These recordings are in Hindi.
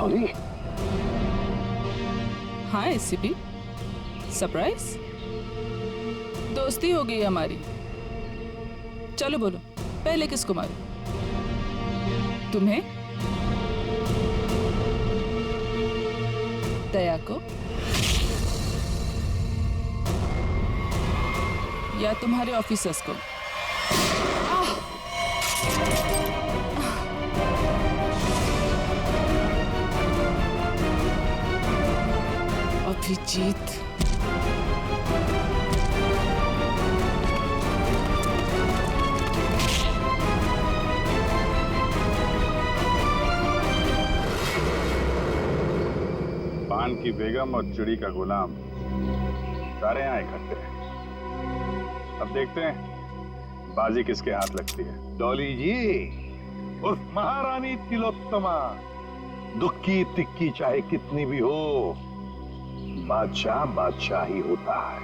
डॉली। हाँ एसीपी, सरप्राइज। दोस्ती हो गई हमारी। चलो बोलो, पहले किसको मारूं? तुम्हें, दया को, या तुम्हारे ऑफिसर्स को? अभिजीत, पान की बेगम और चिड़ी का गुलाम सारे यहाँ इकट्ठे हैं। अब देखते हैं बाजी किसके हाथ लगती है। डॉली जी, उस महारानी तिलोत्तमा, दुख की तिक्की चाहे कितनी भी हो, बादशाह बादशाह ही होता है।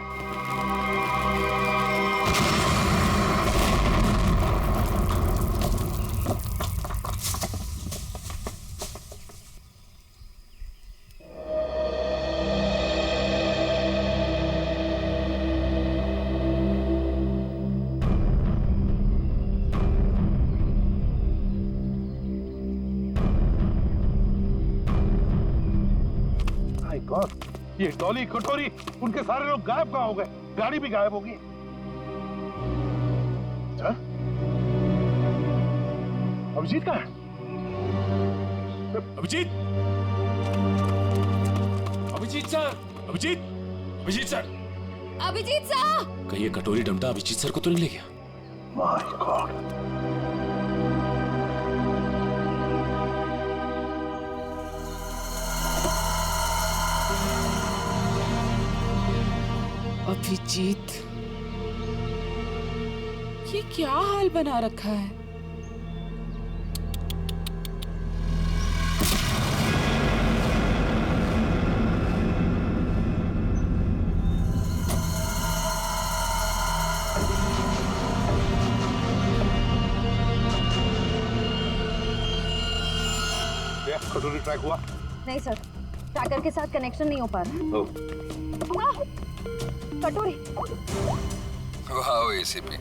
गॉड, ये डॉली, कटोरी, उनके सारे लोग गायब कहाँ हो गए? गाड़ी भी गायब होगी। अभिजीत कहाँ है? Abhijit, Abhijit sir, Abhijit, Abhijit sir, Abhijit sir! कहीं ये कटोरी डमटा अभिजीत सर को तो नहीं ले गया? My God. अभिजीत, ये क्या हाल बना रखा है? कटोरी ट्रैक हुआ? नहीं सर, ट्रैकर के साथ कनेक्शन नहीं हो पा रहा। कटोरी। वाह एसीपी,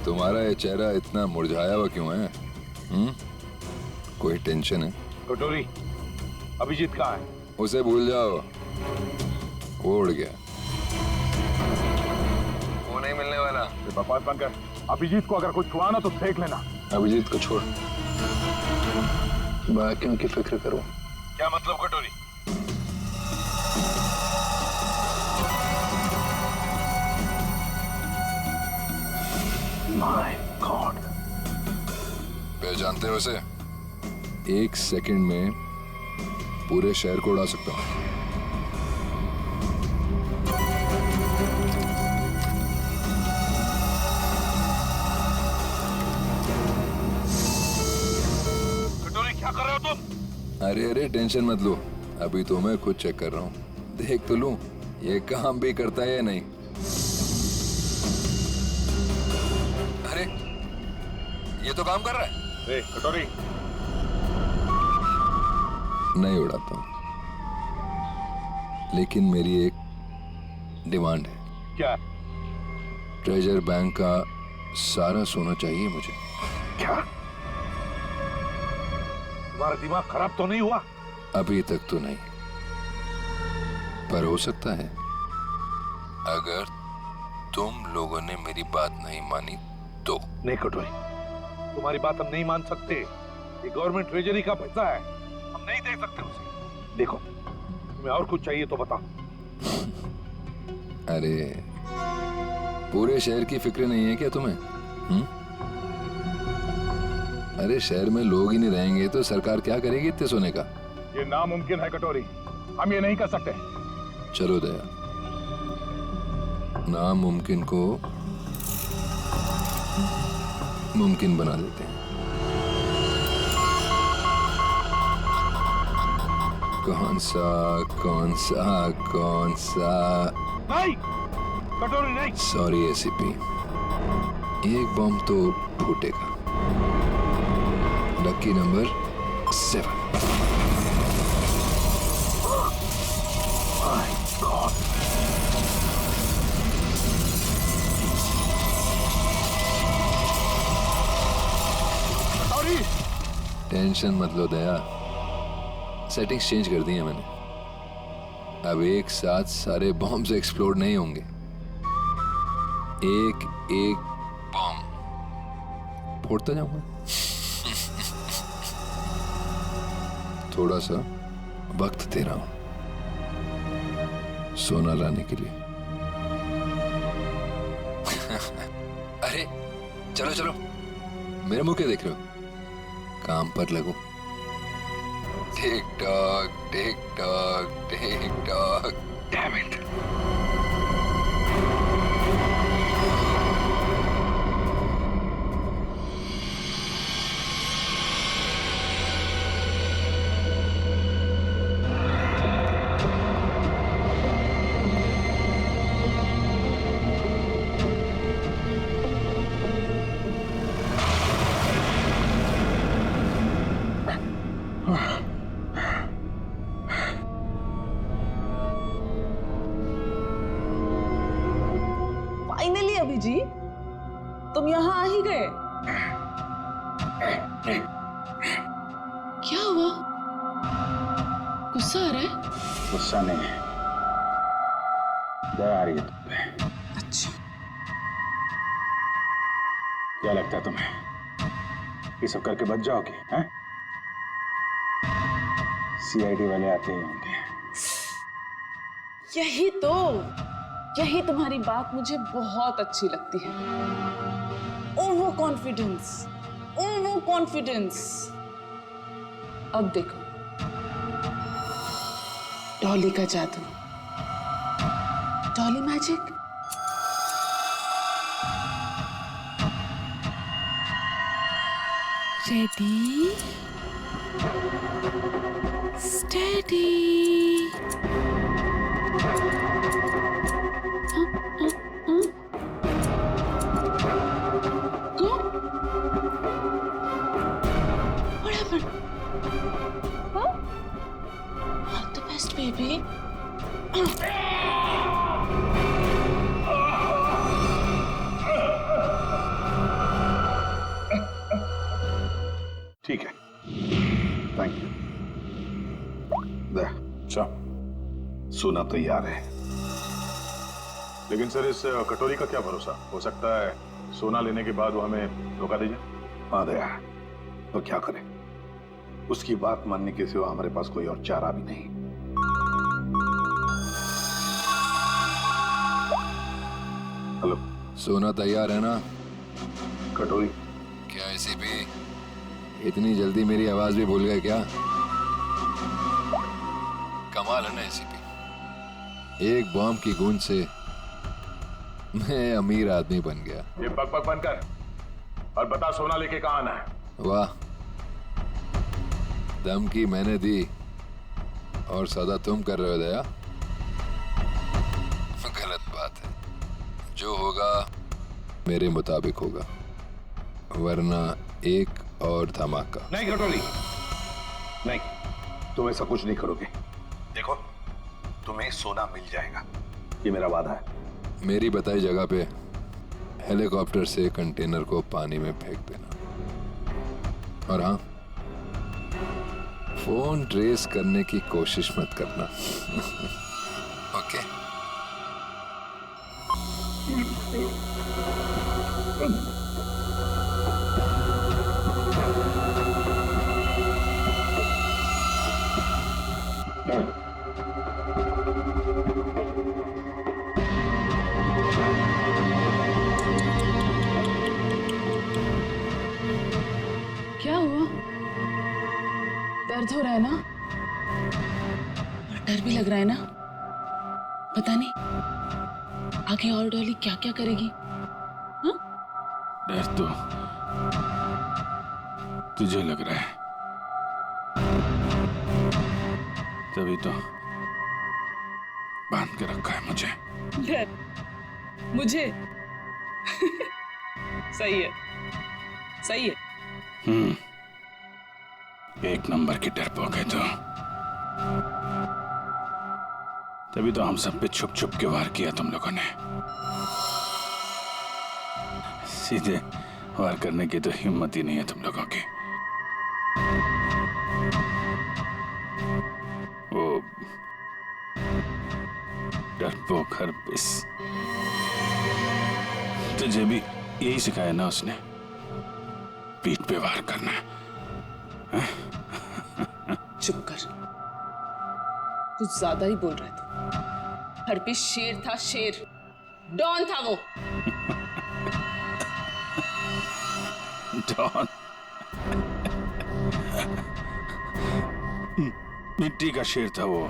तुम्हारा ये चेहरा इतना मुरझाया हुआ क्यों है? कोई टेंशन है? कटोरी, अभिजीत कहाँ है? उसे भूल जाओ, वो उड़ गया, वो नहीं मिलने वाला। बकवास बंद कर। अभिजीत को अगर कुछ हुआ ना तो देख लेना। अभिजीत को छोड़, बाकियों की फिक्र करो। क्या मतलब कटोरी? My God. पहचानते हो उसे? एक सेकंड में पूरे शहर को उड़ा सकता हूं। कटोरी, क्या कर रहे हो तुम? अरे अरे टेंशन मत लो, अभी तो मैं खुद चेक कर रहा हूँ। देख तो लूं ये काम भी करता है या नहीं। अरे ये तो काम कर रहा है। कटोरी, नहीं उड़ाता हूँ, लेकिन मेरी एक डिमांड है। क्या? ट्रेजर बैंक का सारा सोना चाहिए मुझे। क्या? तुम्हारा दिमाग खराब तो नहीं हुआ? अभी तक तो नहीं, पर हो सकता है अगर तुम लोगों ने मेरी बात नहीं मानी तो। नहीं कटोरी, तुम्हारी बात हम नहीं मान सकते। ये गवर्नमेंट ट्रेजरी का पैसा है, हम नहीं दे सकते उसे। देखो, तुम्हें और कुछ चाहिए तो बताओ। अरे पूरे शहर की फिक्र नहीं है क्या तुम्हें? अरे शहर में लोग ही नहीं रहेंगे तो सरकार क्या करेगी इतने सोने का? ये नामुमकिन है कटोरी, हम ये नहीं कर सकते। चलो दया, नामुमकिन को मुमकिन बना देते हैं। कौन सा? नहीं कटोरी, नहीं। सॉरी एसीपी, एक बम तो फूटेगा। Lucky number 7। कटोरी। टेंशन मत लो दया, सेटिंग्स चेंज कर दी है मैंने। अब एक साथ सारे बॉम्ब्स एक्सप्लोड नहीं होंगे, एक एक बॉम्ब फोड़ता जाऊंगा। थोड़ा सा वक्त दे रहा हूं सोना लाने के लिए। अरे चलो चलो, मेरे मुंह क्या देख रहे हो, काम पर लगो। Tick tock tick tock tick tock, damn it. Finally Abhijit, तुम यहाँ आ ही गए। क्या हुआ? गुस्सा आ रहा है? गुस्सा नहीं है, दया आ रही है तुम पे। अच्छा, क्या लगता है तुम्हें ये सब करके बच जाओगे? हैं? सीआईडी वाले आते ही होंगे। यही तुम्हारी बात मुझे बहुत अच्छी लगती है। Over confidence. अब देखो, डॉली का जादू, Dolly magic. Ready, steady. Go. What happened? Huh? All the best, baby. ठीक है, थैंक यू। अच्छा, सोना तैयार है। लेकिन सर इस कटोरी का क्या भरोसा, हो सकता है सोना लेने के बाद वो हमें धोखा दे जाए। हाँ दया, तो क्या करें, उसकी बात मानने के सिवा हमारे पास कोई और चारा भी नहीं। हेलो, सोना तैयार है ना? कटोरी क्या एसीपी इतनी जल्दी मेरी आवाज भी भूल गए क्या? कमाल है ना एसीपी, एक बॉम्ब की गूंज से मैं अमीर आदमी बन गया। ये बक बक बंद कर और बता सोना लेके कहाँ आना है। वाह, धमकी मैंने दी और सदा तुम कर रहे हो दया। गलत बात है, जो होगा मेरे मुताबिक होगा, वरना एक और धमाका। नहीं कटोरी, नहीं, तुम ऐसा कुछ नहीं करोगे। देखो, तुम्हें सोना मिल जाएगा, ये मेरा वादा है। मेरी बताई जगह पे हेलीकॉप्टर से कंटेनर को पानी में फेंक देना, और हाँ, फोन ट्रेस करने की कोशिश मत करना। ओके? क्या हुआ? दर्द हो रहा है ना? डर भी लग रहा है ना? पता नहीं आगे और डॉली क्या क्या करेगी। हाँ? डर तो तुझे लग रहा है, तभी तो बांध के रखा है मुझे। डर मुझे? सही है, सही है। एक नंबर की डरपोक है तो। तभी तो हम सब पे छुप छुप के वार किया तुम लोगों ने। सीधे वार करने की तो हिम्मत ही नहीं है तुम लोगों की। डरपोक हरपिस, तुझे भी यही सिखाया ना उसने, पीठ पे वार करना है? चुप कर, कुछ ज्यादा ही बोल रहा था। हरपिस शेर था, शेर, डॉन था वो। डॉन? मिट्टी का शेर था वो,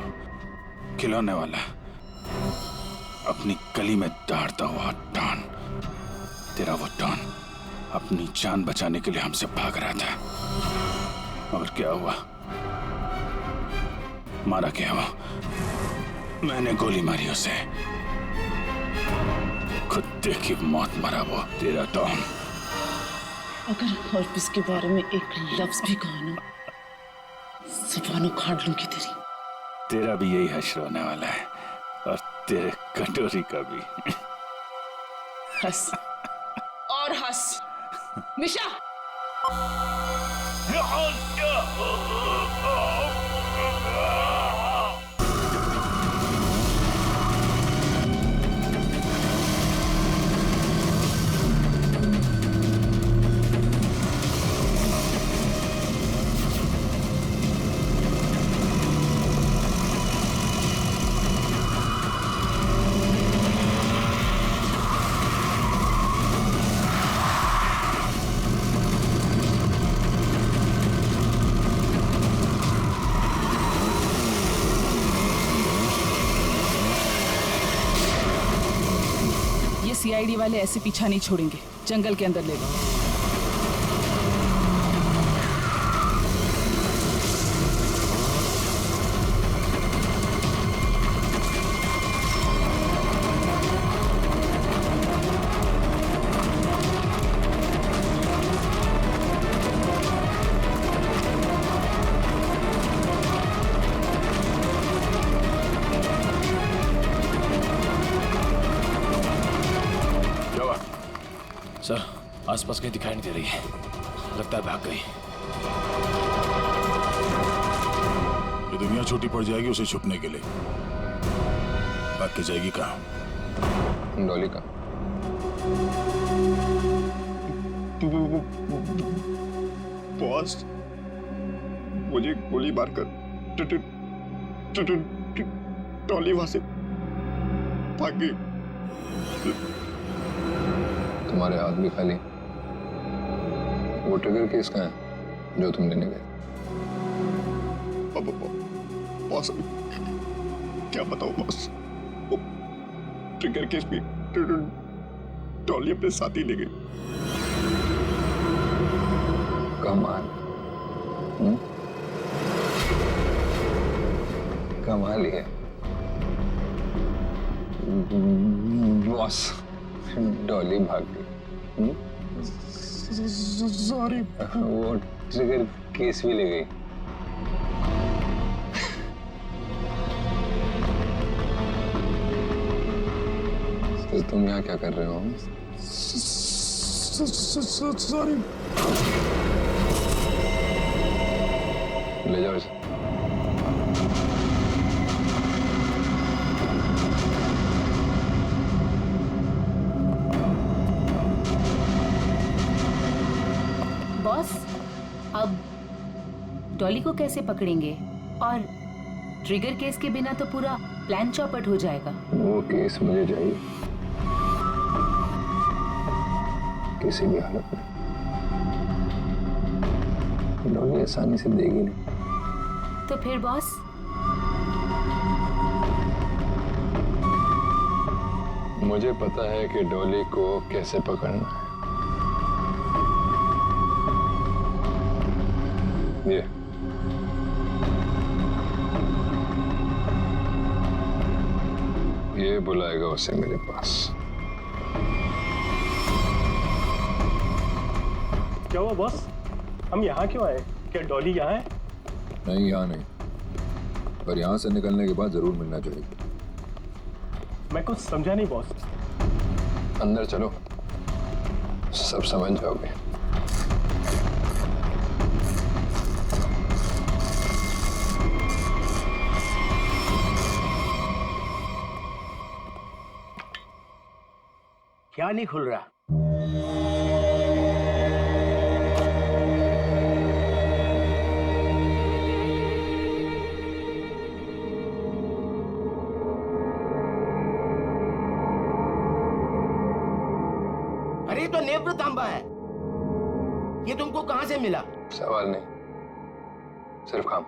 खिलौने वाला, अपनी गली में दौड़ता हुआ डॉन। तेरा वो डॉन अपनी जान बचाने के लिए हमसे भाग रहा था, और क्या हुआ? मारा क्या वो? मैंने गोली मारी उसे, कुत्ते की मौत मरा वो तेरा डॉन। अगर हरपिस के बारे में एक लफ्ज भी कहा ना, ज़ुबान उखाड़ लूंगी तेरी। तेरा भी यही हश्र होने वाला है, और तेरे कटोरी का भी। हंस और हंस, मिशा। सीआईडी वाले ऐसे पीछा नहीं छोड़ेंगे, जंगल के अंदर ले लो। सर, आसपास कहीं दिखाई नहीं दे रही है, लगता है भाग गई। ये दुनिया छोटी पड़ जाएगी उसे छुपने के लिए, भाग के जाएगी कहाँ? डॉली का बॉस, मुझे गोली मारकर डॉली वहां से भाग गई। तुम्हारे हाथ भी खाली, वो ट्रिगर केस कहाँ है जो तुम लेने गए? बॉस, क्या बताऊं बॉस, वो ट्रिगर केस भी डॉली अपने साथ ही ले गई। कमाल, कमाल ही है बॉस, डॉली भाग गई। सॉरी, वो ट्रिगर केस भी ले गई। तो तुम यहाँ क्या कर रहे हो? सॉरी। ले जाओ इसे। बॉस, अब डॉली को कैसे पकड़ेंगे? और ट्रिगर केस के बिना तो पूरा प्लान चौपट हो जाएगा। वो केस मुझे चाहिए किसी भी हालत में। डॉली आसानी से देगी नहीं। तो फिर बॉस? मुझे पता है कि डॉली को कैसे पकड़ना है। ये बुलाएगा उसे मेरे पास। क्या हुआ बॉस, हम यहाँ क्यों आए? क्या डॉली यहाँ है? नहीं, यहाँ नहीं, पर यहाँ से निकलने के बाद जरूर मिलना चाहिए। मैं कुछ समझा नहीं बॉस। अंदर चलो, सब समझ जाओगे। क्या नहीं खुल रहा? अरे ये तो नेत्र तांबा है। ये तुमको कहां से मिला? सवाल नहीं, सिर्फ काम।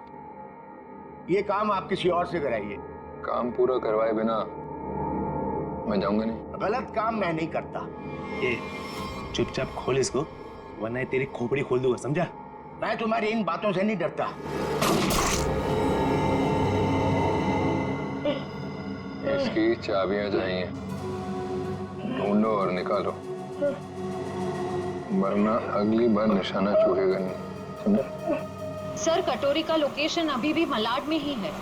ये काम आप किसी और से कराइए। काम पूरा करवाए बिना मैं जाऊंगा नहीं। गलत काम मैं नहीं करता। ये चुपचाप खोल इसको, वरना ये तेरी खोपड़ी खोल दूंगा, समझा? मैं तुम्हारी इन बातों से नहीं डरता। इसकी चाबियां चाहिए, ढूंढो और निकालो, वरना अगली बार निशाना चूकेगा नहीं, समझा? सर, कटोरी का लोकेशन अभी भी मलाड में ही है।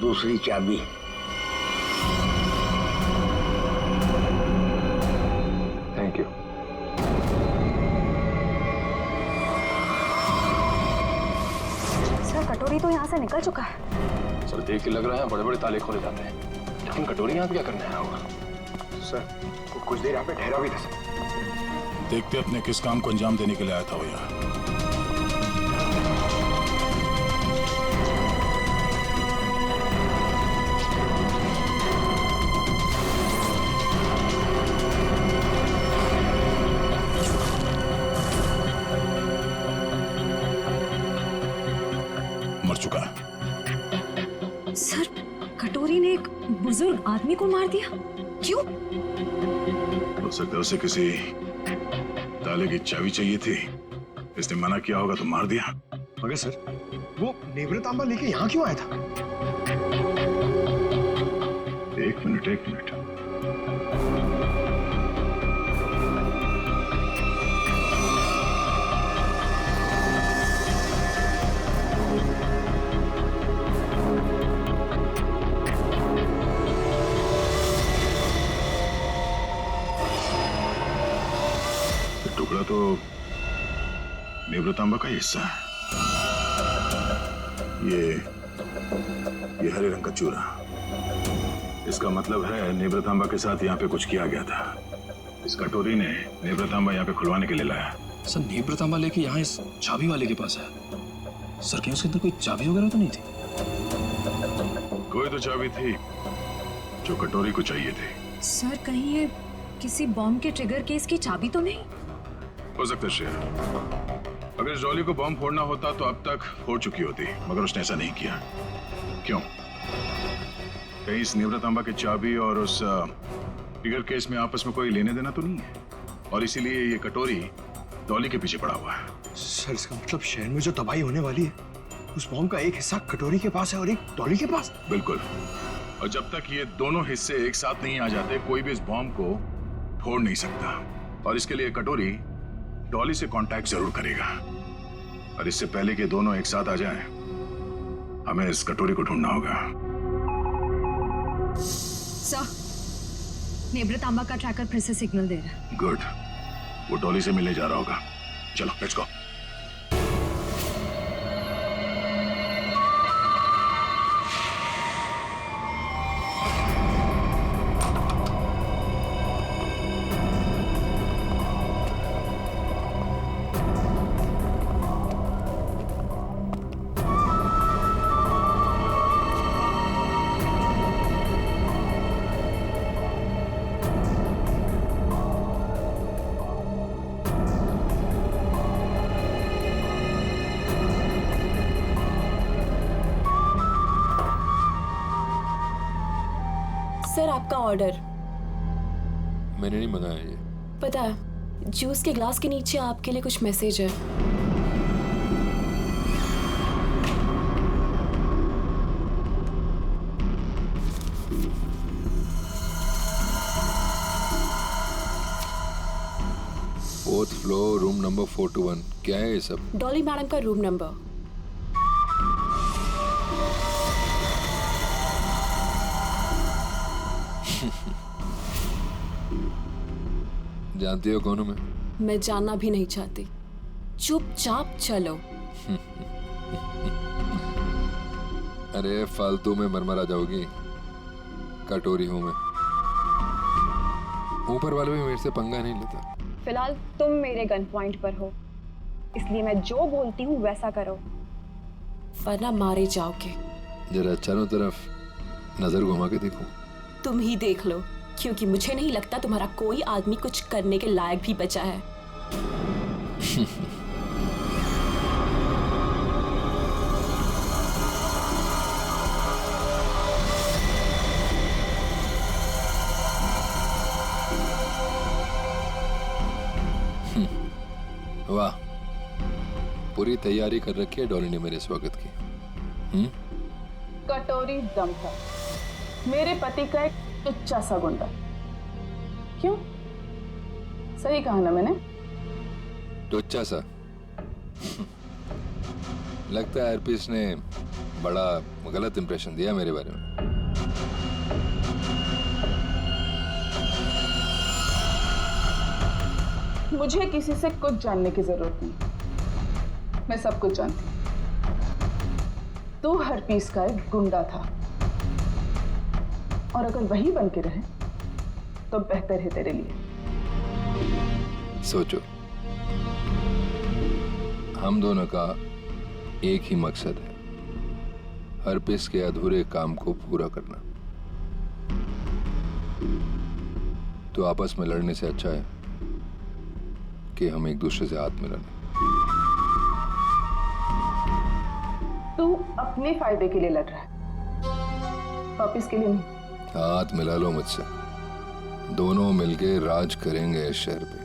दूसरी चाबी। Thank you. सर, कटोरी तो यहाँ से निकल चुका है। सर, देख के लग रहा है बड़े बड़े ताले खोले जाते हैं, लेकिन कटोरी यहाँ पे क्या करने आया होगा? सर, कुछ देर यहाँ पे ठहरा भी था सर। देखते अपने किस काम को अंजाम देने के लिए आया था वो यहाँ। मर चुका है। सर, कटोरी ने एक बुजुर्ग आदमी को मार दिया। क्यों? हो सकता है उसे किसी ताले की चाबी चाहिए थी, इसने मना किया होगा तो मार दिया। मगर सर, वो नेवरा तांबा लेके यहाँ क्यों आया था? एक मिनट। टुकड़ा तो नेवरा तांबा का हिस्सा है। ये हरे रंग का चूरा, इसका मतलब है नेवरा तांबा के साथ यहाँ पे कुछ किया गया था। इस कटोरी ने नेवरा तांबा यहाँ पे खुलवाने के लिए लाया। सर, नेवरा तांबा लेके यहाँ इस चाबी वाले के पास है। सर, कहीं उसके अंदर कोई चाबी वगैरह तो नहीं थी? कोई तो चाबी थी जो कटोरी को चाहिए थी। सर, कहीं ये किसी बॉम्ब के ट्रिगर केस की चाबी तो नहीं? हो सकता है श्रेया, अगर इस डॉली को बॉम्ब फोड़ना होता तो अब तक फोड़ चुकी होती, मगर उसने ऐसा नहीं किया। क्यों? कहीं इस निवृतांबा की चाबी और उस ट्रिगर केस में आपस में कोई लेने देना तो नहीं है, और इसीलिए ये कटोरी डॉली के पीछे पड़ा हुआ है। सर इसका मतलब शहर में जो तबाही होने वाली है उस बॉम्ब का एक हिस्सा कटोरी के पास है और एक डॉली के पास। बिल्कुल, और जब तक ये दोनों हिस्से एक साथ नहीं आ जाते कोई भी इस बॉम्ब को फोड़ नहीं सकता, और इसके लिए कटोरी डॉली से कांटेक्ट जरूर करेगा, और इससे पहले कि दोनों एक साथ आ जाएं, हमें इस कटोरी को ढूंढना होगा। सर, नेब्रतांबा का ट्रैकर फिर से सिग्नल दे रहा है। गुड, वो डॉली से मिलने जा रहा होगा। चलो लेट्स गो। सर आपका ऑर्डर। मैंने नहीं मंगाया ये। पता है, जूस के ग्लास के नीचे आपके लिए कुछ मैसेज है। Fourth floor, room number 421। क्या है ये सब? डॉली मैडम का रूम नंबर। जानती हो कौन हूं मैं? मैं जानना भी नहीं चाहती। चुपचाप चलो। अरे फालतू में मरमरा जाओगी। कटोरी हूं मैं। ऊपर वाले भी मेरे से पंगा नहीं लेता। फिलहाल तुम मेरे गन पॉइंट पर हो, इसलिए मैं जो बोलती हूँ वैसा करो, वरना मारे जाओगे। जरा चारों तरफ नजर घुमा के देखो। तुम ही देख लो, क्योंकि मुझे नहीं लगता तुम्हारा कोई आदमी कुछ करने के लायक भी बचा है। वाह, पूरी तैयारी कर रखी है डॉली ने मेरे स्वागत की। कटोरी दम था मेरे पति का एक टुच्चा सा गुंडा। क्यों? सही कहा ना मैंने? टुच्चा सा? लगता है हरपीस ने बड़ा गलत इंप्रेशन दिया मेरे बारे में। मुझे किसी से कुछ जानने की जरूरत नहीं, मैं सब कुछ जानती हूँ। तू हरपीस का एक गुंडा था, और अगर वही बन के रहे तो बेहतर है तेरे लिए। सोचो, हम दोनों का एक ही मकसद है, हरपीस के अधूरे काम को पूरा करना। तो आपस में लड़ने से अच्छा है कि हम एक दूसरे से हाथ मिला लें। तू अपने फायदे के लिए लड़ रहा है, वापिस के लिए नहीं। हाथ मिला लो मुझसे, दोनों मिलके राज करेंगे इस शहर पे।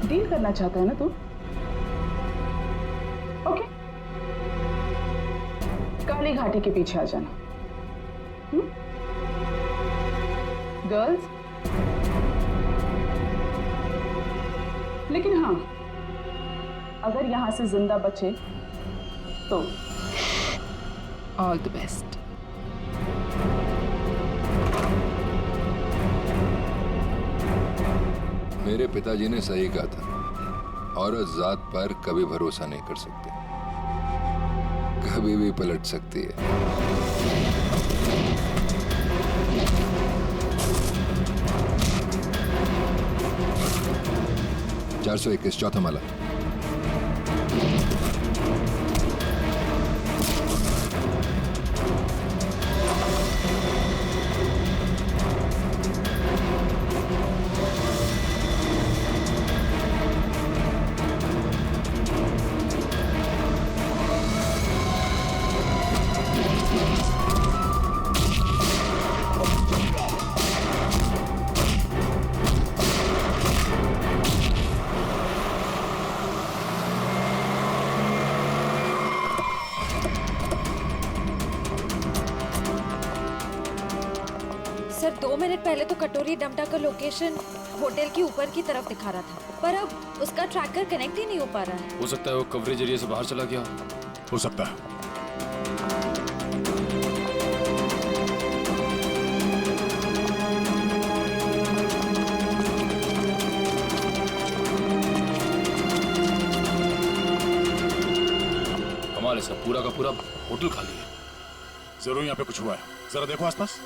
डील करना चाहता है ना तू? ओके, काली घाटी के पीछे आ जाना। गर्ल्स, लेकिन हाँ, अगर यहां से जिंदा बचे तो ऑल द बेस्ट। मेरे पिताजी ने सही कहा था, औरत जात पर कभी भरोसा नहीं कर सकते, कभी भी पलट सकती है। 421 चौथा माला। मिनट पहले तो कटोरी डमटा का लोकेशन होटल के ऊपर की तरफ दिखा रहा था, पर अब उसका ट्रैकर कनेक्ट ही नहीं हो पा रहा है। हो सकता है वो कवरेज एरिया से बाहर चला गया हो सकता है। कमाल है सब, पूरा का पूरा होटल खाली है। जरूर यहाँ पे कुछ हुआ है, जरा देखो आसपास।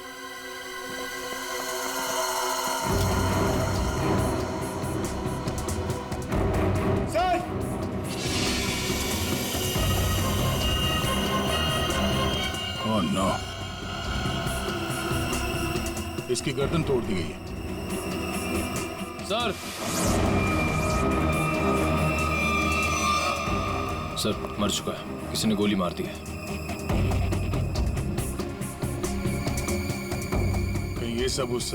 सर! ओह नो, इसकी गर्दन तोड़ दी गई है। सर मर चुका है, किसी ने गोली मार दी है। कहीं ये सब उस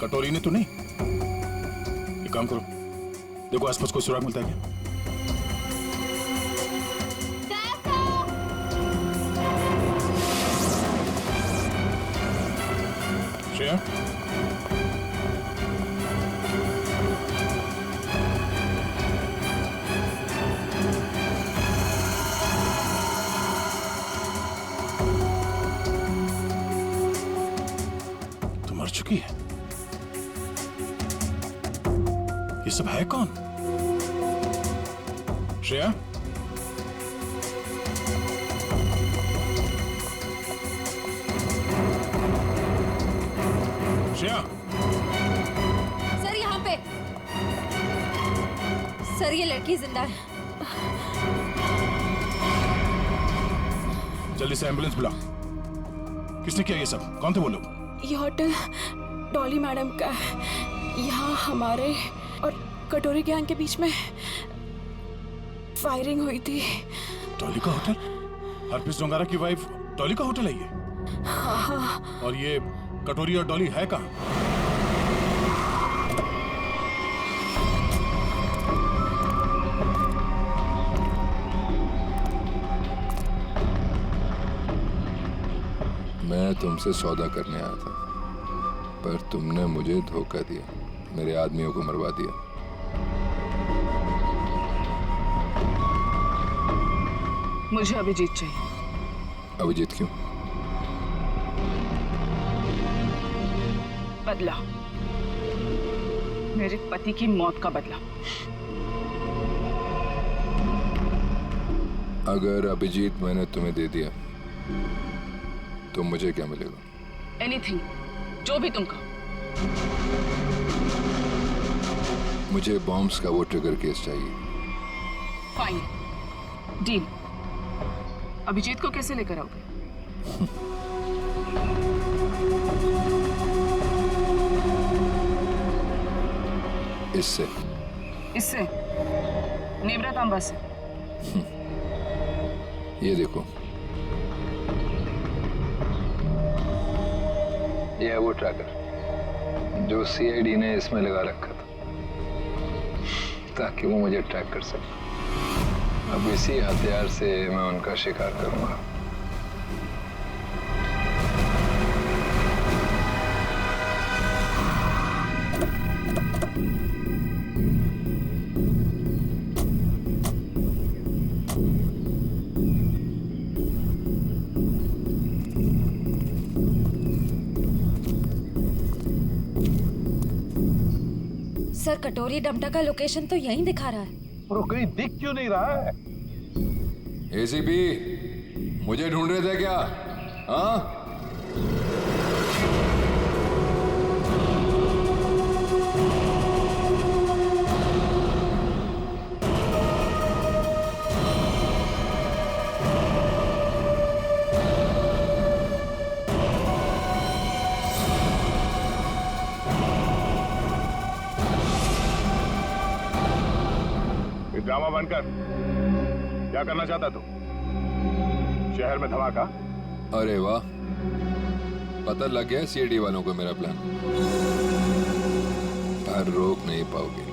कटोरी ने तो नहीं? एक काम करो, देखो आसपास कोई सुराग मिलता है क्या? श्रेया, तो मर चुकी है। ये सब है कौन? श्रेया, श्रेया, सर यहाँ पे। सर ये लड़की जिंदा है। जल्दी से एम्बुलेंस बुला। किसने किया ये सब? कौन थे वो लोग? ये होटल डॉली मैडम का है। यहाँ हमारे और कटोरी गैंग के बीच में फायरिंग हुई थी। डॉली का होटल? हरप्रीत जोंगारा की वाइफ डॉली का होटल है ये? हाँ। और ये कटोरी और डॉली है कहाँ? मैं तुमसे सौदा करने आया था, पर तुमने मुझे धोखा दिया, मेरे आदमियों को मरवा दिया। मुझे अभिजीत चाहिए। अभिजीत क्यों? बदला, मेरे पति की मौत का बदला। अगर अभिजीत मैंने तुम्हें दे दिया तो मुझे क्या मिलेगा? एनीथिंग, जो भी तुम कहो। मुझे बॉम्ब्स का वो ट्रिगर केस चाहिए। Fine, deal. अभिजीत को कैसे लेकर आओगे? इससे नेवरा तांबा से। ये देखो, ये है वो ट्रैकर जो सीआईडी ने इसमें लगा रखा था ताकि वो मुझे ट्रैक कर सके। अब इसी हथियार से मैं उनका शिकार करूंगा। सर कटोरी डमटा का लोकेशन तो यहीं दिखा रहा है। और कहीं दिख क्यों नहीं रहा है? एसीपी, मुझे ढूंढ रहे थे क्या? हाँ? ड्रामा बनकर क्या करना चाहता तू? शहर में धमाका? अरे वाह, पता लग गया सीआईडी वालों को मेरा प्लान। पर रोक नहीं पाओगे।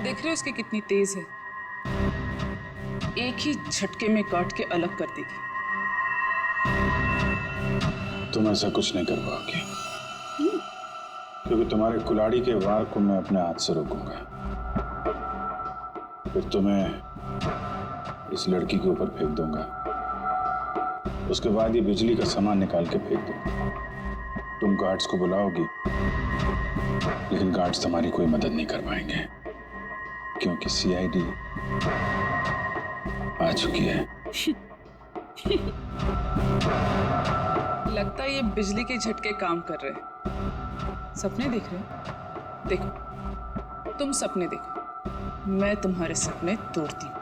देख रहे हो इसकी कितनी तेज है, एक ही झटके में काट के अलग कर देगी। तुम ऐसा कुछ नहीं कर पाओगे, क्योंकि तुम्हारे कुल्हाड़ी के वार को मैं अपने हाथ से रोकूंगा। फिर तुम्हें इस लड़की के ऊपर फेंक दूंगा, उसके बाद ये बिजली का सामान निकाल के फेंक दूंगा। तुम गार्ड्स को बुलाओगी, लेकिन गार्ड्स तुम्हारी कोई मदद नहीं कर पाएंगे, क्योंकि सीआईडी आ चुकी है। लगता है ये बिजली के झटके काम कर रहे हैं। सपने देख रहे हो? देखो, तुम सपने देखो, मैं तुम्हारे सपने तोड़ती हूँ।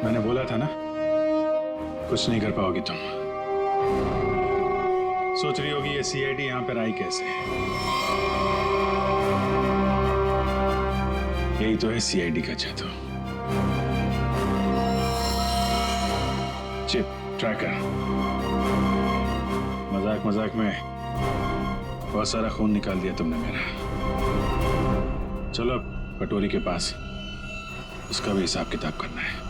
मैंने बोला था ना, कुछ नहीं कर पाओगी तुम। सोच रही होगी ये सीआईडी यहां पर आई कैसे? यही तो है सीआईडी का जादू। Chip tracker. मजाक मजाक में बहुत सारा खून निकाल दिया तुमने मेरा। चलो अब कटोरी के पास, उसका भी हिसाब किताब करना है।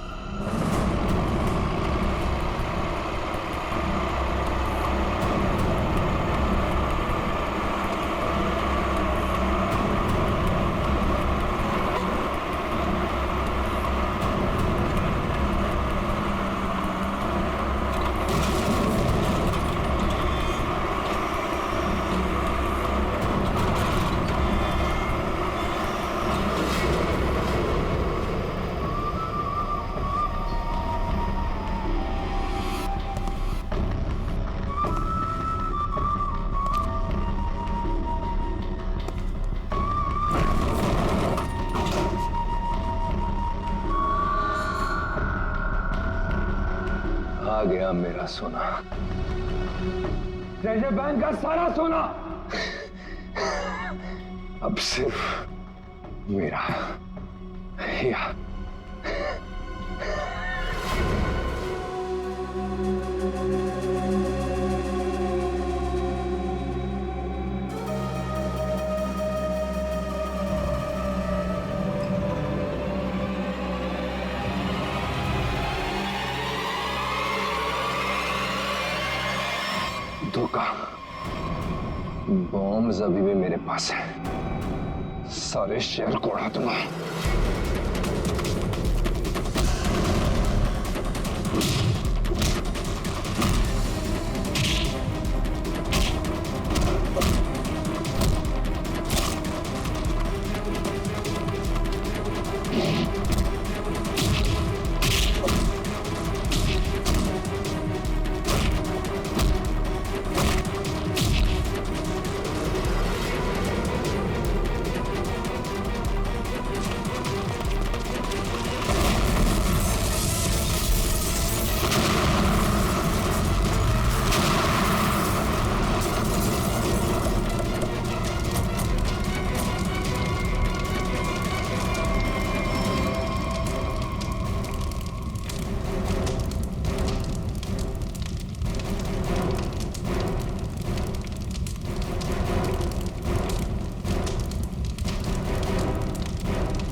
आ गया मेरा सोना, ट्रेजर बैंक का सारा सोना अब सिर्फ मेरा या धोखा। बॉम्ब अभी भी मेरे पास है, सारे शहर को उड़ा दूंगा।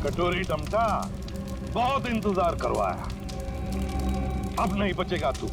कटोरी टमटा, बहुत इंतजार करवाया, अब नहीं बचेगा तू।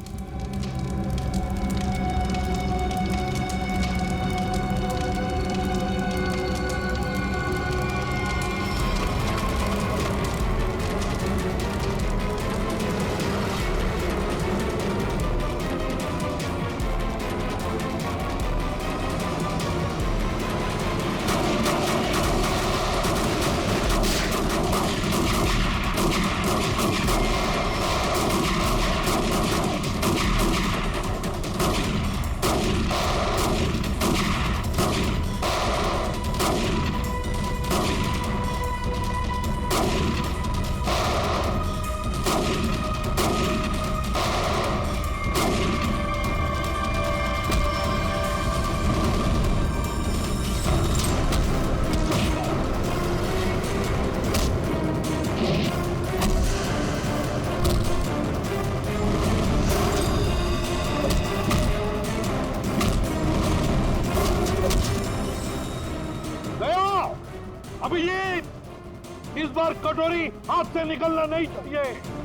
इस बार कटोरी हाथ से निकलना नहीं चाहिए।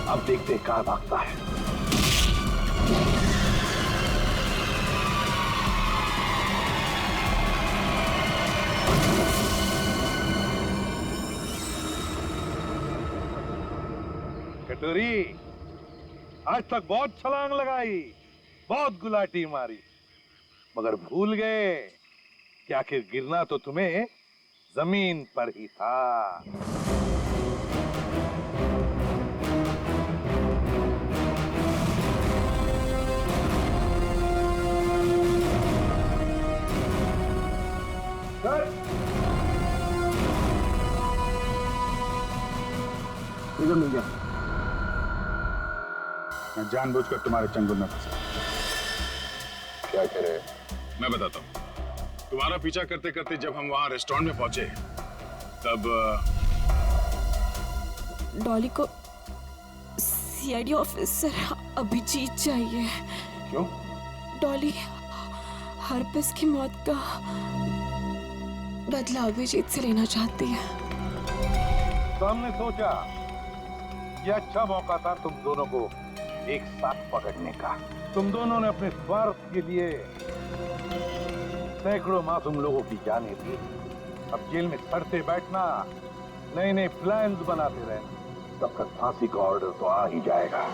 अब देखते कहां भागता है। कटोरी, आज तक बहुत छलांग लगाई, बहुत गुलाटी मारी, मगर भूल गए कि आखिर गिरना तो तुम्हें जमीन पर ही था। इधर मिल गया। मैं जानबूझकर तुम्हारे चंगुल में फंसा। क्या कह रहे? मैं बताता हूँ। तुम्हारा पीछा करते करते जब हम वहां रेस्टोरेंट में पहुंचे तब डॉली को सीआईडी ऑफिसर अभिजीत चाहिए। क्यों? डॉली हरपिस की मौत का बदला अभिजीत से लेना चाहती है। तो हमने सोचा ये अच्छा मौका था तुम दोनों को एक साथ पकड़ने का। तुम दोनों ने अपने स्वार्थ के लिए सैकड़ों मासूम लोगों की जानें दी। अब जेल में सड़ते बैठना, नए नए प्लान्स बनाते रहना, तब तक फांसी का ऑर्डर तो आ ही जाएगा।